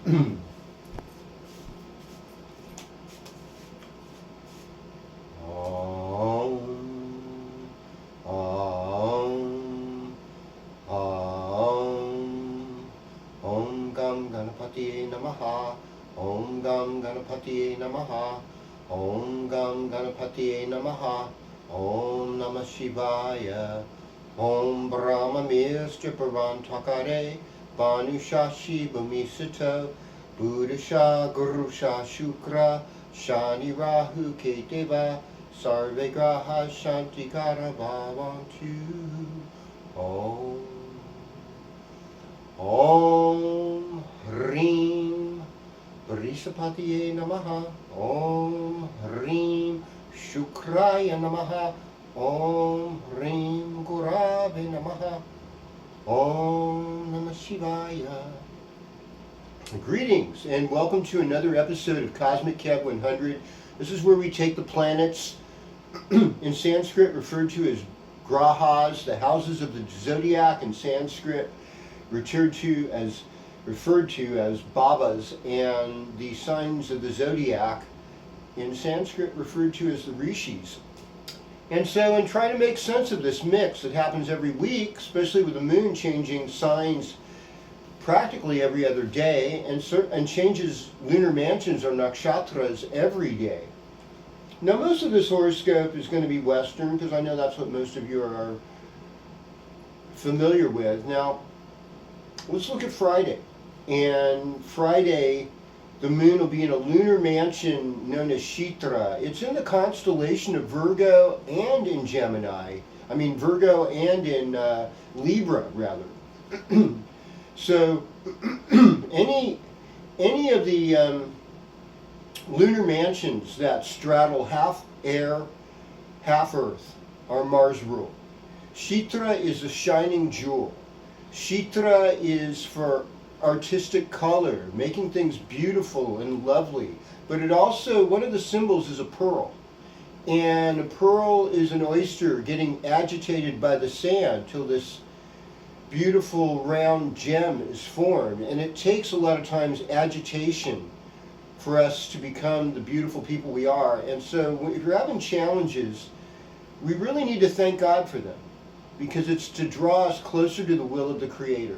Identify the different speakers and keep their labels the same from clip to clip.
Speaker 1: Namaha. Om Gam Ganapatiye Namaha. Om Gam Ganapatiye Namaha. Om Namah Shivaya. Om Brahma Mistra Takare. Banushashi Bhumisito. Buddhasha Gurusha Shukra. Shani Rahu Keteva. Sarve Graha Shantikara Bhavantu. Om. Om Hrim Brisapatiye Namaha. Om Hrim Shukraya Namaha. Om Hrim Gurave Namaha. Om Namah Shivaya. Greetings and welcome to another episode of Cosmic Kev 100. This is where we take the planets, in Sanskrit referred to as grahas, the houses of the zodiac in Sanskrit, referred to as babas, and the signs of the zodiac in Sanskrit referred to as the rishis. And so in trying to make sense of this mix that happens every week, especially with the moon changing signs practically every other day, and changes lunar mansions or nakshatras every day. Now most of this horoscope is going to be Western, because I know that's what most of you are familiar with. Now let's look at Friday. And Friday, the moon will be in a lunar mansion known as Shitra. It's in the constellation of Virgo and in Gemini. I mean Virgo and in Libra, rather. So any of the lunar mansions that straddle half air, half earth are Mars ruled. Shitra is a shining jewel. Shitra is for artistic color, making things beautiful and lovely. But it also, one of the symbols is a pearl. And a pearl is an oyster getting agitated by the sand till this beautiful round gem is formed. And it takes a lot of times agitation for us to become the beautiful people we are. And so if you're having challenges, we really need to thank God for them, because it's to draw us closer to the will of the Creator.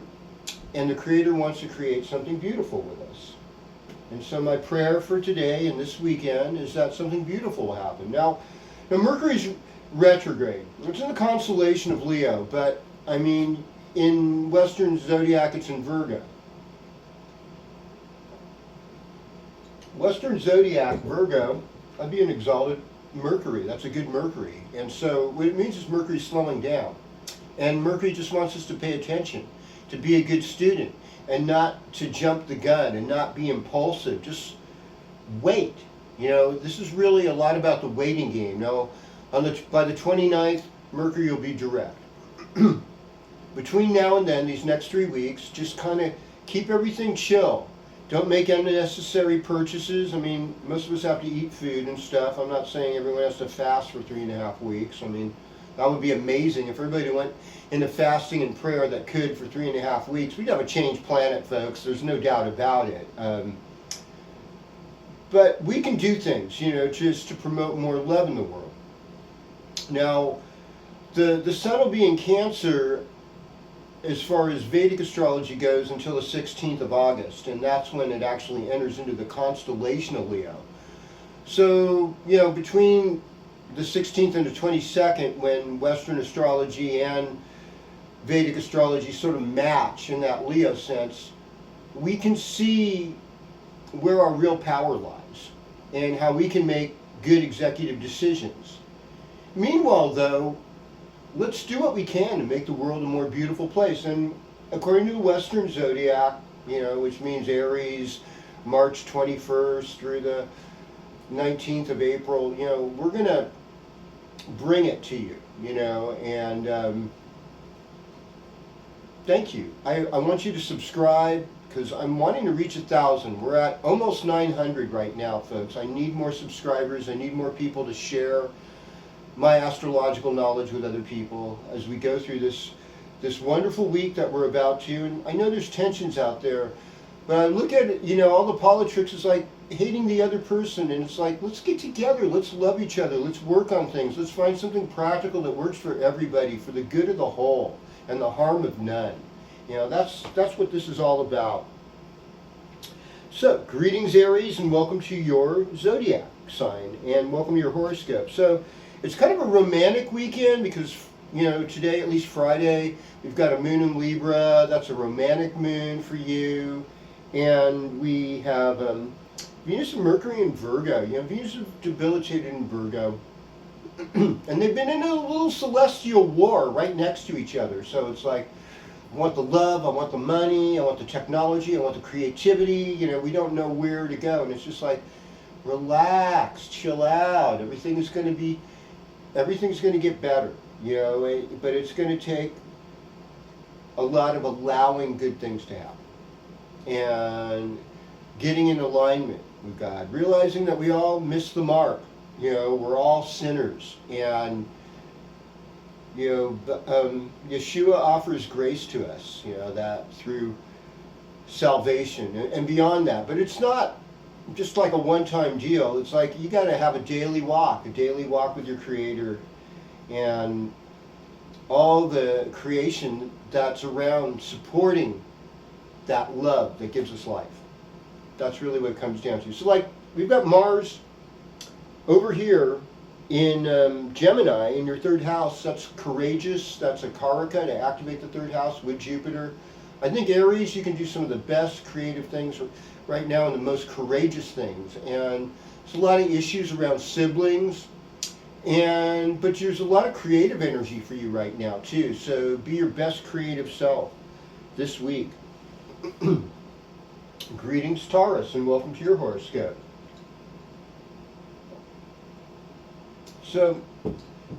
Speaker 1: And the Creator wants to create something beautiful with us. And so my prayer for today and this weekend is that something beautiful will happen. Now Mercury's retrograde. It's in the constellation of Leo, but I mean, in Western zodiac, it's in Virgo. Western zodiac, Virgo, that'd be an exalted Mercury. That's a good Mercury. And so what it means is Mercury's slowing down. And Mercury just wants us to pay attention, to be a good student, and not to jump the gun and not be impulsive. Just wait. You know, this is really a lot about the waiting game. Now, by the 29th, Mercury will be direct. Between now and then, these next 3 weeks, just kind of keep everything chill. Don't make unnecessary purchases. I mean, most of us have to eat food and stuff. I'm not saying everyone has to fast for 3.5 weeks. I mean, that would be amazing if everybody went into fasting and prayer that could for 3.5 weeks. We'd have a changed planet, folks. There's no doubt about it. But we can do things, you know, just to promote more love in the world. Now, the sun will be in Cancer as far as Vedic astrology goes until the 16th of August, and that's when it actually enters into the constellation of Leo. So, you know, between the 16th and the 22nd, when Western astrology and Vedic astrology sort of match in that Leo sense, we can see where our real power lies and how we can make good executive decisions. Meanwhile, though, let's do what we can to make the world a more beautiful place. And according to the Western zodiac, you know, which means Aries, March 21st through the 19th of April, you know, we're going to bring it to you, you know, and thank you. I want you to subscribe, because I'm wanting to reach 1,000. We're at almost 900 right now, folks. I need more subscribers. I need more people to share my astrological knowledge with other people as we go through this wonderful week that we're about to. And I know there's tensions out there, But I look at it, all the politics is like hating the other person, and it's like, let's get together, let's love each other, let's work on things, let's find something practical that works for everybody, for the good of the whole and the harm of none. That's what this is all about. So, greetings Aries, and welcome to your zodiac sign, and welcome to your horoscope. So, it's kind of a romantic weekend because, today, at least Friday, we've got a moon in Libra. That's a romantic moon for you. And we have Venus and Mercury in Virgo. Venus is debilitated in Virgo. And they've been in a little celestial war right next to each other. So it's like, I want the love, I want the money, I want the technology, I want the creativity. We don't know where to go. And it's just like, relax, chill out. Everything's going to get better. But it's going to take a lot of allowing good things to happen. And getting in alignment with God, realizing that we all miss the mark. We're all sinners, and Yeshua offers grace to us. That through salvation and beyond that. But it's not just like a one-time deal. It's like you got to have a daily walk with your Creator, and all the creation that's around supporting that love that gives us life. That's really what it comes down to. So like, we've got Mars over here in Gemini in your third house. That's courageous. That's a karaka to activate the third house with Jupiter. I think Aries, you can do some of the best creative things right now and the most courageous things. And there's a lot of issues around siblings. But there's a lot of creative energy for you right now too. So be your best creative self this week. Greetings Taurus, and welcome to your horoscope. So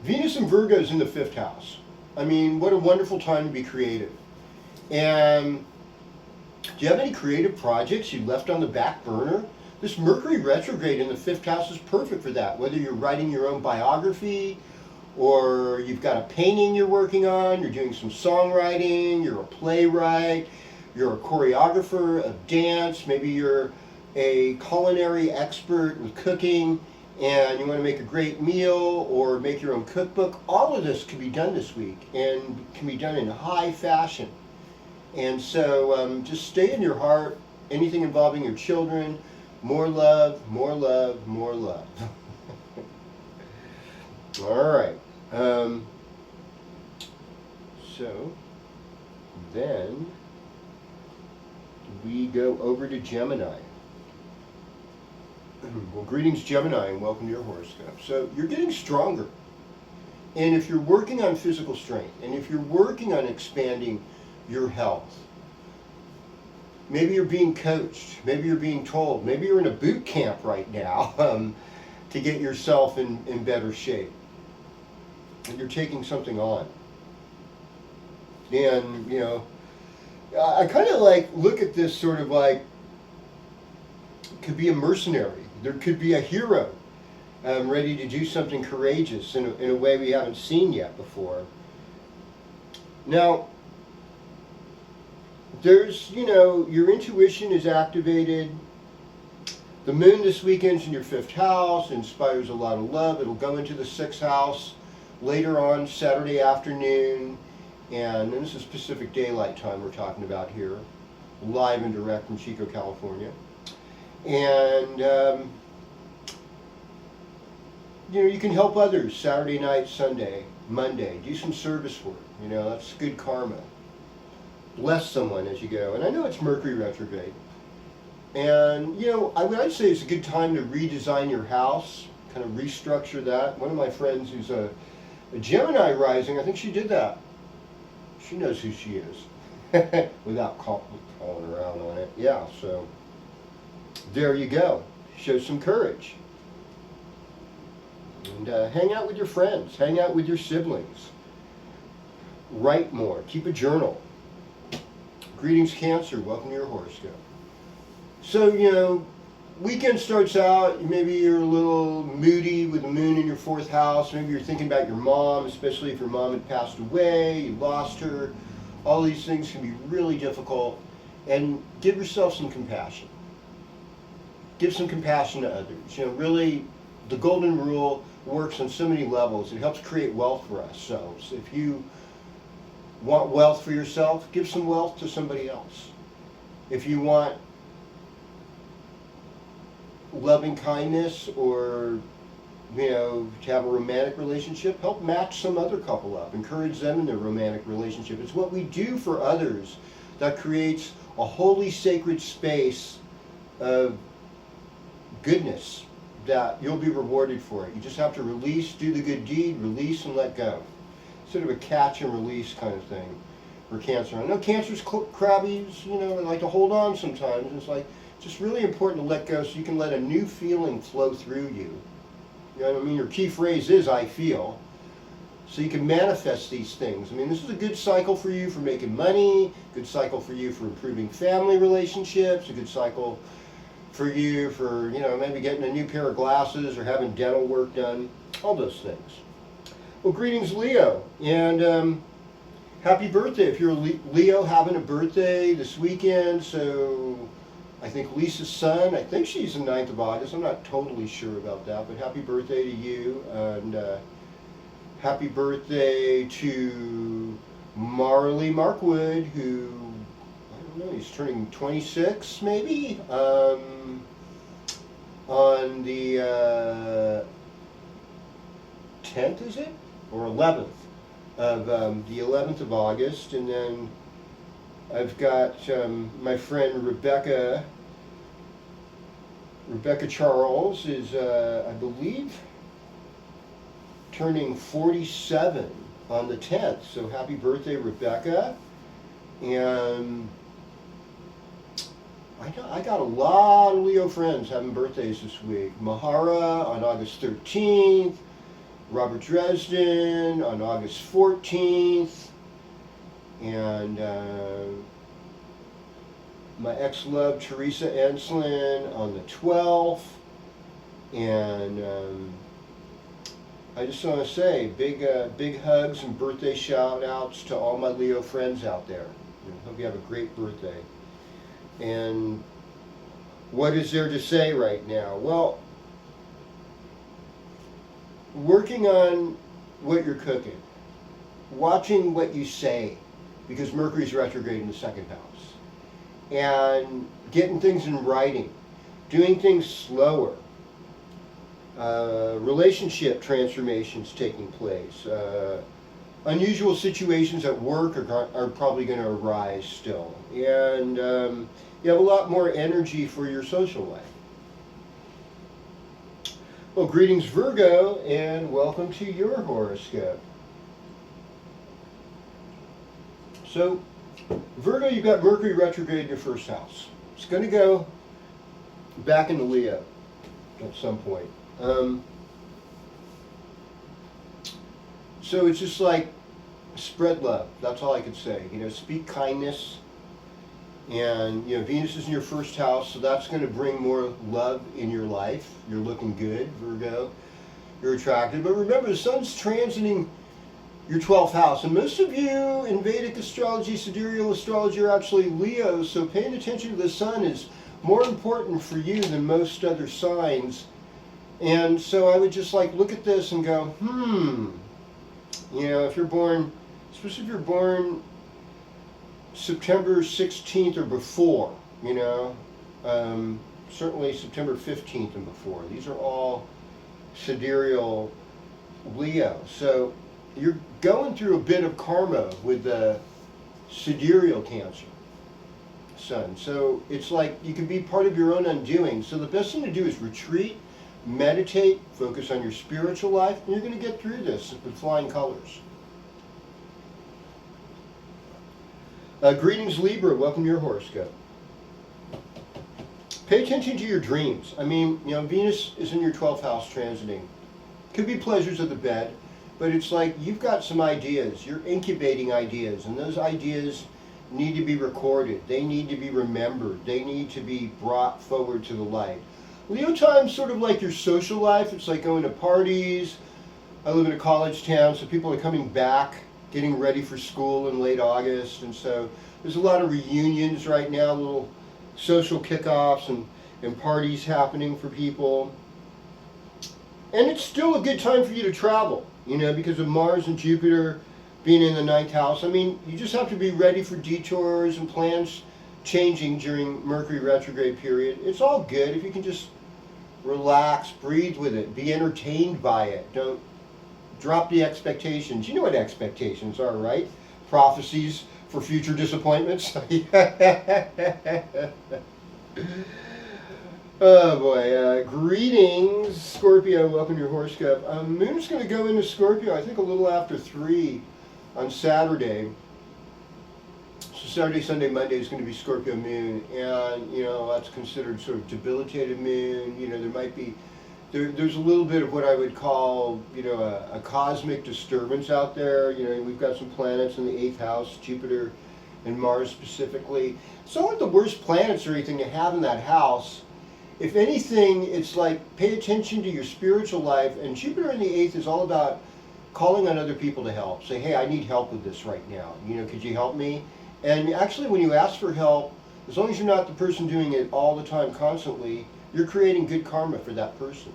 Speaker 1: Venus and Virgo is in the 5th house. I mean, what a wonderful time to be creative. And do you have any creative projects you left on the back burner? This Mercury retrograde in the 5th house is perfect for that. Whether you're writing your own biography, or you've got a painting you're working on, you're doing some songwriting, you're a playwright, you're a choreographer of dance, maybe you're a culinary expert with cooking, and you want to make a great meal or make your own cookbook. All of this can be done this week and can be done in high fashion. And so just stay in your heart. Anything involving your children, more love, more love, more love. All right. So then we go over to Gemini. Well, greetings Gemini, and welcome to your horoscope. So you're getting stronger. And if you're working on physical strength, and if you're working on expanding your health, maybe you're being coached, maybe you're being told, maybe you're in a boot camp right now to get yourself in better shape. And you're taking something on. And, I kind of like look at this sort of like, it could be a mercenary. There could be a hero ready to do something courageous in a way we haven't seen yet before. Now, there's, your intuition is activated. The moon this weekend's in your 5th house, inspires a lot of love. It'll go into the 6th house later on Saturday afternoon. And this is Pacific Daylight Time we're talking about here, live and direct from Chico, California. And, you can help others Saturday night, Sunday, Monday. Do some service work. That's good karma. Bless someone as you go. And I know it's Mercury retrograde. And, I'd say it's a good time to redesign your house, kind of restructure that. One of my friends who's a Gemini rising, I think she did that. She knows who she is without calling around on it. Yeah, so there you go. Show some courage. And hang out with your friends. Hang out with your siblings. Write more. Keep a journal. Greetings, Cancer. Welcome to your horoscope. So, weekend starts out, maybe you're a little moody with the moon in your 4th house. Maybe you're thinking about your mom, especially if your mom had passed away, you lost her. All these things can be really difficult. and give yourself some compassion. Give some compassion to others. Really, the golden rule works on so many levels. It helps create wealth for ourselves. If you want wealth for yourself, give some wealth to somebody else. If you want loving kindness, or to have a romantic relationship, help match some other couple up. Encourage them in their romantic relationship. It's what we do for others that creates a holy, sacred space of goodness that you'll be rewarded for it. You just have to release, do the good deed, release and let go. Sort of a catch and release kind of thing for Cancer. I know Cancer's crabbies, they like to hold on sometimes. It's like just really important to let go so you can let a new feeling flow through you. You know what I mean? Your key phrase is "I feel." So you can manifest these things. This is a good cycle for you for making money, good cycle for you for improving family relationships, a good cycle for you for, maybe getting a new pair of glasses or having dental work done, all those things. Well, greetings, Leo, and happy birthday. If you're a Leo having a birthday this weekend, so I think Lisa's son, I think she's the 9th of August. I'm not totally sure about that, but happy birthday to you, and happy birthday to Marley Markwood, who, I don't know, he's turning 26 maybe, on the 10th, is it? Or 11th of the 11th of August. And then I've got my friend Rebecca Charles is, I believe, turning 47 on the 10th. So happy birthday, Rebecca. And I got a lot of Leo friends having birthdays this week. Mahara on August 13th. Robert Dresden on August 14th. And my ex-love Teresa Enslin on the 12th. And I just want to say big hugs and birthday shout outs to all my Leo friends out there. Hope you have a great birthday. And what is there to say right now? Well, working on what you're cooking, watching what you say, because Mercury's retrograde in the 2nd house, and getting things in writing, doing things slower, relationship transformations taking place, unusual situations at work are probably going to arise still, and you have a lot more energy for your social life. Well, greetings, Virgo, and welcome to your horoscope. So, Virgo, you've got Mercury retrograde in your 1st house. It's going to go back into Leo at some point. So it's just like spread love. That's all I could say. Speak kindness. And, Venus is in your 1st house, so that's going to bring more love in your life. You're looking good, Virgo. You're attractive. But remember, the sun's transiting your 12th house. And most of you in Vedic astrology, sidereal astrology, are actually Leos, so paying attention to the sun is more important for you than most other signs. And so I would just look at this and go, if you're born, especially if you're born September 16th or before, certainly September 15th and before. These are all sidereal Leo. So you're going through a bit of karma with the sidereal Cancer sun. So it's like you can be part of your own undoing. So the best thing to do is retreat, meditate, focus on your spiritual life, and you're going to get through this with flying colors. Greetings, Libra. Welcome to your horoscope. Pay attention to your dreams. Venus is in your 12th house transiting. Could be pleasures of the bed, but it's like you've got some ideas. You're incubating ideas, and those ideas need to be recorded. They need to be remembered. They need to be brought forward to the light. Leo time's sort of like your social life. It's like going to parties. I live in a college town, so people are coming back, getting ready for school in late August, and so There's a lot of reunions right now, little social kickoffs and parties happening for people. And it's still a good time for you to travel, because of Mars and Jupiter being in the ninth house. I mean, you just have to be ready for detours and plans changing during Mercury retrograde period. It's all good if you can just relax, breathe with it, be entertained by it. Don't drop the expectations. You know what expectations are, right? Prophecies for future disappointments. Oh boy, greetings, Scorpio, welcome to your horoscope. Moon's going to go into Scorpio, I think a little after 3 on Saturday. So Saturday, Sunday, Monday is going to be Scorpio moon, and that's considered sort of debilitated moon. There might be, there's a little bit of what I would call, a cosmic disturbance out there. We've got some planets in the 8th house, Jupiter and Mars specifically. It's not like the worst planets or anything to have in that house. If anything, it's like pay attention to your spiritual life, and Jupiter in the 8th is all about calling on other people to help. Say, hey, I need help with this right now. Could you help me? And actually, when you ask for help, as long as you're not the person doing it all the time, constantly, you're creating good karma for that person.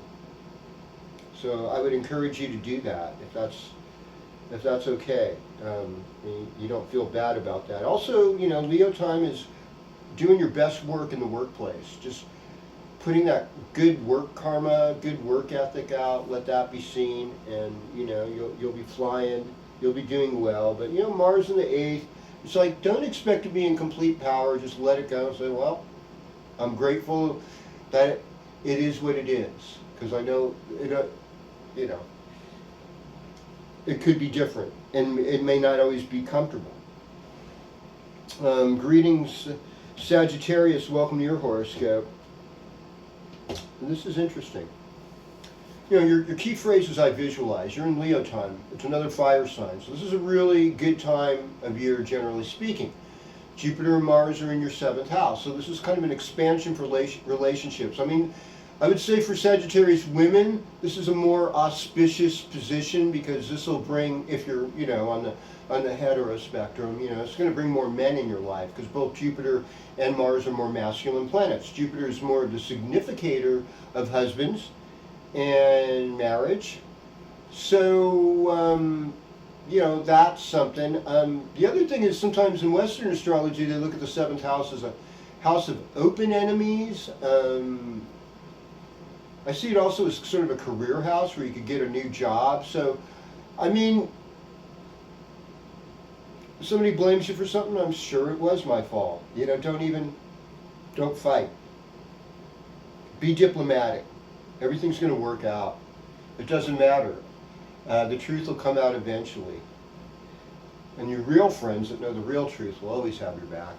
Speaker 1: So I would encourage you to do that if that's okay. You don't feel bad about that. Also, Leo time is doing your best work in the workplace. Just putting that good work karma, good work ethic out, let that be seen, and you'll be flying, you'll be doing well. But Mars in the 8th, it's like, don't expect to be in complete power, just let it go and say, well, I'm grateful that it is what it is, because I know it could be different, and it may not always be comfortable. Greetings, Sagittarius, welcome to your horoscope. And this is interesting. Your key phrase is I visualize. You're in Leo time. It's another fire sign. So this is a really good time of year, generally speaking. Jupiter and Mars are in your 7th house. So this is kind of an expansion for relationships. I mean, I would say for Sagittarius women, this is a more auspicious position, because this will bring, if you're, on the hetero spectrum, it's going to bring more men in your life, because both Jupiter and Mars are more masculine planets. Jupiter is more of the significator of husbands and marriage. So, that's something. The other thing is, sometimes in Western astrology, they look at the 7th house as a house of open enemies. I see it also as sort of a career house where you could get a new job. So, I mean, if somebody blames you for something, I'm sure it was my fault. Don't fight. Be diplomatic. Everything's going to work out. It doesn't matter. The truth will come out eventually. And your real friends that know the real truth will always have your back.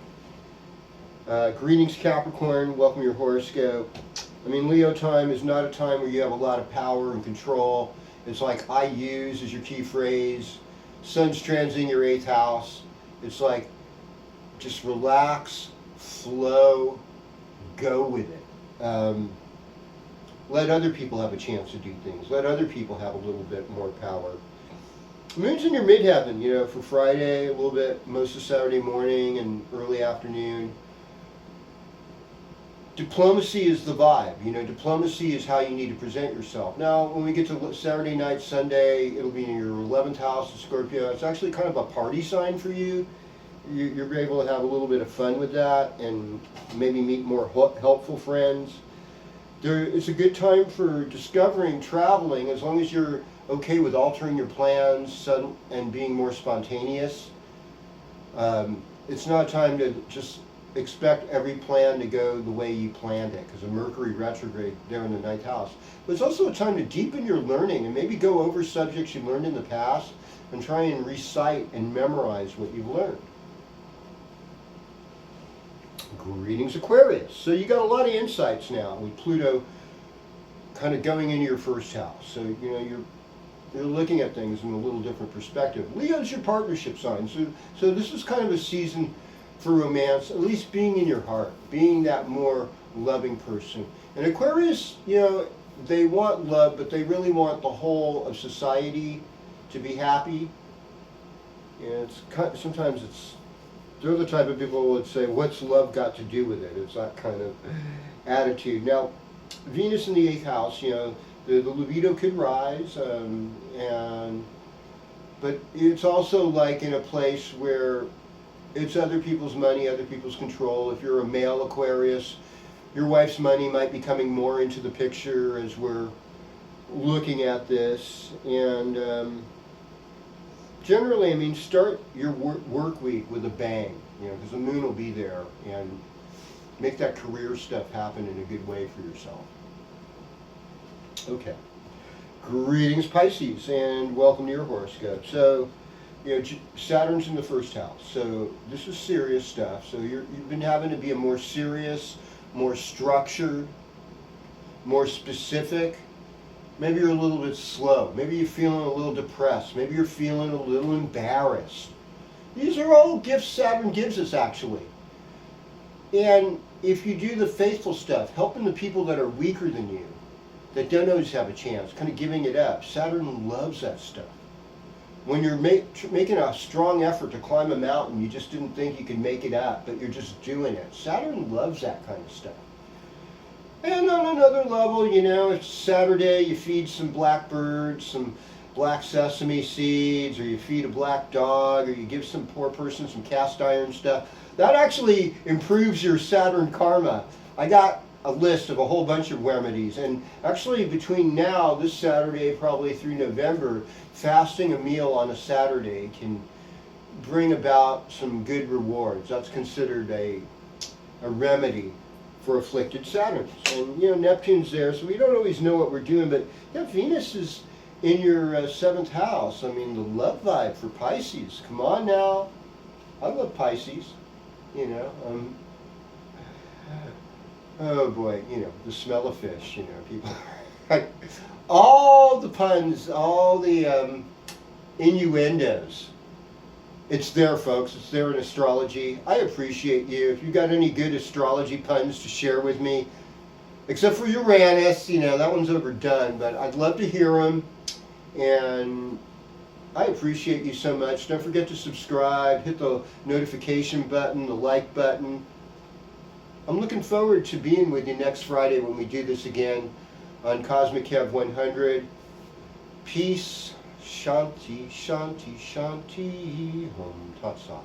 Speaker 1: Greetings, Capricorn. Welcome to your horoscope. I mean, Leo time is not a time where you have a lot of power and control. It's like I use as your key phrase. Sun's transiting your 8th house. It's like, just relax, flow, go with it. Let other people have a chance to do things. Let other people have a little bit more power. Moon's in your midheaven, for Friday, a little bit, most of Saturday morning and early afternoon. Diplomacy is the vibe. Diplomacy is how you need to present yourself. Now, when we get to Saturday night, Sunday, it'll be in your 11th house of Scorpio. It's actually kind of a party sign for you. You're able to have a little bit of fun with that and maybe meet more helpful friends. It's a good time for discovering, traveling, as long as you're okay with altering your plans and being more spontaneous. It's not a time to just expect every plan to go the way you planned it, because of Mercury retrograde there in the 9th house. But it's also a time to deepen your learning and maybe go over subjects you learned in the past and try and recite and memorize what you've learned. Greetings, Aquarius. So you got a lot of insights now with Pluto kind of going into your 1st house. So you're looking at things in a little different perspective. Leo's your partnership sign. So this is kind of a season for romance, at least being in your heart, being that more loving person. And Aquarius, they want love, but they really want the whole of society to be happy. Sometimes it's They're the type of people who would say, what's love got to do with it? It's that kind of attitude. Now, Venus in the 8th house, the libido could rise, but it's also like in a place where it's other people's money, other people's control. If you're a male Aquarius, your wife's money might be coming more into the picture as we're looking at this. And generally, I mean, start your work week with a bang, because the moon will be there, and make that career stuff happen in a good way for yourself. Okay. Greetings, Pisces, and welcome to your horoscope. So, Saturn's in the 1st house, so this is serious stuff. So you've been having to be a more serious, more structured, more specific. Maybe you're a little bit slow. Maybe you're feeling a little depressed. Maybe you're feeling a little embarrassed. These are all gifts Saturn gives us, actually. And if you do the faithful stuff, helping the people that are weaker than you, that don't always have a chance, kind of giving it up, Saturn loves that stuff. When you're making a strong effort to climb a mountain, you just didn't think you could make it up, but you're just doing it. Saturn loves that kind of stuff. And on another level, it's Saturday, you feed some blackbirds, some black sesame seeds, or you feed a black dog, or you give some poor person some cast iron stuff. That actually improves your Saturn karma. I got a list of a whole bunch of remedies, and actually between now, this Saturday, probably through November, fasting a meal on a Saturday can bring about some good rewards. That's considered a remedy for afflicted Saturn. And Neptune's there, so we don't always know what we're doing, but Venus is in your 7th house. I mean, the love vibe for Pisces. Come on now. I love Pisces. Oh boy, the smell of fish, people. All the puns, all the innuendos. It's there, folks. It's there in astrology. I appreciate you. If you got any good astrology puns to share with me, except for Uranus, that one's overdone, but I'd love to hear them. And I appreciate you so much. Don't forget to subscribe, hit the notification button, the like button. I'm looking forward to being with you next Friday when we do this again on Cosmic Kev 100. Peace, Shanti, Shanti, Shanti, Hum Tat Sat.